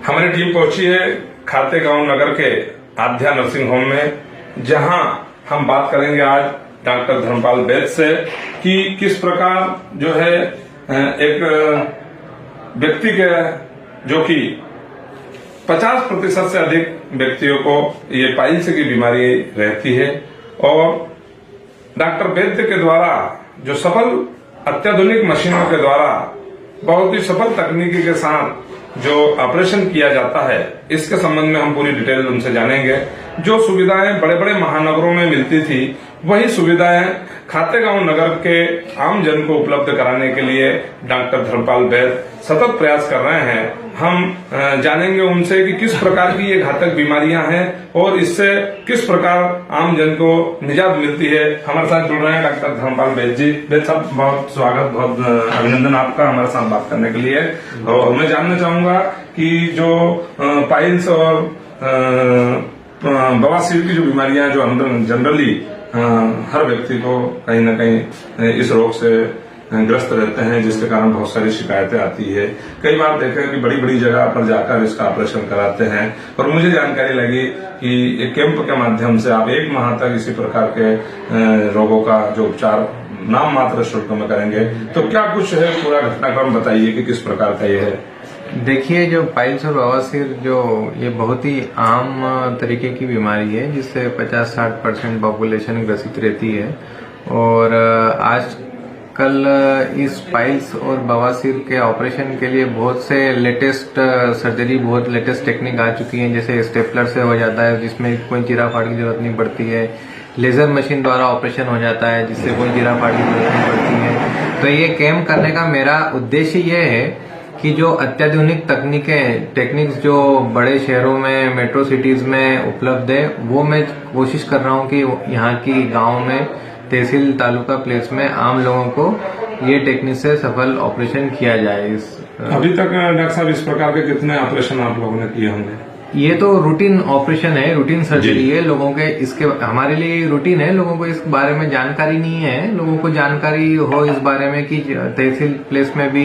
हमारी टीम पहुंची है खातेगांव नगर के आध्या नर्सिंग होम में, जहां हम बात करेंगे आज डॉक्टर धर्मपाल वैद्य से कि किस प्रकार जो है एक व्यक्ति के जो कि 50% से अधिक व्यक्तियों को ये पाइल्स की बीमारी रहती है और डॉक्टर वैद्य के द्वारा जो सफल अत्याधुनिक मशीनों के द्वारा बहुत ही सफल तकनीकी के साथ जो ऑपरेशन किया जाता है, इसके संबंध में हम पूरी डिटेल उनसे जानेंगे। जो सुविधाएं बड़े बड़े महानगरों में मिलती थी, वही सुविधाएं खातेगांव नगर के आम जन को उपलब्ध कराने के लिए डॉक्टर धर्मपाल वैद्य सतत प्रयास कर रहे हैं। हम जानेंगे उनसे कि किस प्रकार की ये घातक बीमारियां हैं और इससे किस प्रकार आम जन को निजात मिलती है। हमारे साथ जुड़ रहे हैं डॉक्टर धर्मपाल वैद्य जी। वैद्य साहब, बहुत स्वागत, बहुत अभिनंदन आपका हमारे साथ बात करने के लिए। और मैं जानना चाहूंगा कि जो पाइल्स और बवासीर की जो बीमारियां जो अंदर जनरली हर व्यक्ति को कहीं न कहीं इस रोग से ग्रस्त रहते हैं, जिसके कारण बहुत सारी शिकायतें आती है। कई बार देखा कि बड़ी बड़ी जगह पर जाकर इसका ऑपरेशन कराते हैं और मुझे जानकारी लगी कि एक कैंप के माध्यम से आप 1 माह तक इसी प्रकार के रोगों का जो उपचार नाम मात्र शुल्क में करेंगे। तो क्या कुछ है, पूरा घटनाक्रम बताइए कि किस प्रकार का ये है। देखिए, जो पाइल्स और बवासीर जो ये बहुत ही आम तरीके की बीमारी है, जिससे 50-60% पॉपुलेशन ग्रसित रहती है। और आजकल इस पाइल्स और बवासीर के ऑपरेशन के लिए बहुत से लेटेस्ट सर्जरी, बहुत लेटेस्ट टेक्निक आ चुकी हैं। जैसे स्टेपलर से हो जाता है, जिसमें कोई चीरा फाड़ की जरूरत नहीं पड़ती है। लेजर मशीन द्वारा ऑपरेशन हो जाता है, जिससे कोई चीरा फाड़ की जरूरत नहीं पड़ती है। तो ये कैम्प करने का मेरा उद्देश्य ये है कि जो अत्याधुनिक टेक्निक्स जो बड़े शहरों में, मेट्रो सिटीज में उपलब्ध है, वो मैं कोशिश कर रहा हूँ कि यहाँ की गांव में, तहसील तालुका प्लेस में आम लोगों को ये टेक्निक से सफल ऑपरेशन किया जाए। अभी तक डॉक्टर साहब इस प्रकार के कितने ऑपरेशन आप लोगों ने किए होंगे? ये तो रूटीन ऑपरेशन है, रूटीन सर्जरी है। लोगों के इसके हमारे लिए रूटीन है, लोगों को इस बारे में जानकारी नहीं है। लोगों को जानकारी हो इस बारे में कि तहसील प्लेस में भी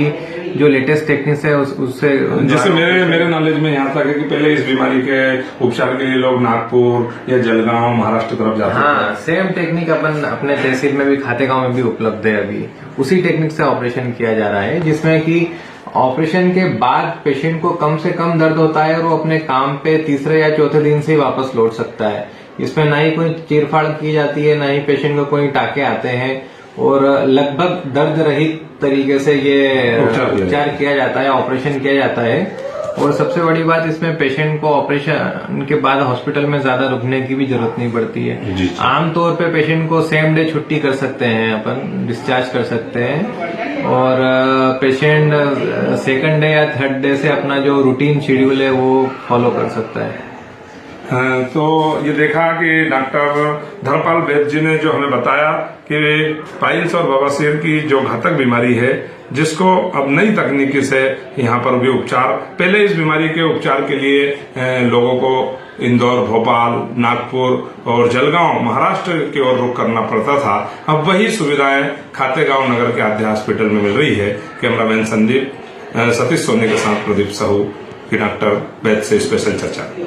जो लेटेस्ट टेक्निक्स है उससे, जैसे मेरे नॉलेज में यहाँ तक है कि पहले इस बीमारी के उपचार के लिए लोग नागपुर या जलगांव, महाराष्ट्र तरफ जाते हैं। हाँ, सेम टेक्निक अपने तहसील में भी, खातेगांव में भी उपलब्ध है। अभी उसी टेक्निक से ऑपरेशन किया जा रहा है, जिसमें कि ऑपरेशन के बाद पेशेंट को कम से कम दर्द होता है और वो अपने काम पे तीसरे या चौथे दिन से ही वापस लौट सकता है। इसमें ना ही कोई चीरफाड़ की जाती है, ना ही पेशेंट को कोई टाके आते हैं और लगभग दर्द रहित तरीके से ये उपचार किया जाता है, ऑपरेशन किया जाता है। और सबसे बड़ी बात, इसमें पेशेंट को ऑपरेशन के बाद हॉस्पिटल में ज्यादा रुकने की भी जरूरत नहीं पड़ती है। आमतौर पे पेशेंट को सेम डे छुट्टी कर सकते हैं, अपन डिस्चार्ज कर सकते हैं और पेशेंट सेकंड डे या थर्ड डे से अपना जो रूटीन शेड्यूल है वो फॉलो कर सकता है। तो ये देखा कि डॉक्टर धर्मपाल वैद्य जी ने जो हमें बताया कि पाइल्स और बवासीर की जो घातक बीमारी है, जिसको अब नई तकनीकी से यहाँ पर भी उपचार, पहले इस बीमारी के उपचार के लिए लोगों को इंदौर, भोपाल, नागपुर और जलगांव, महाराष्ट्र की ओर रुख करना पड़ता था। अब वही सुविधाएं खातेगांव नगर के आध्या हॉस्पिटल में मिल रही है। कैमरामैन संदीप, सतीश सोनी के साथ प्रदीप साहू की डॉक्टर वैद्य से स्पेशल चर्चा।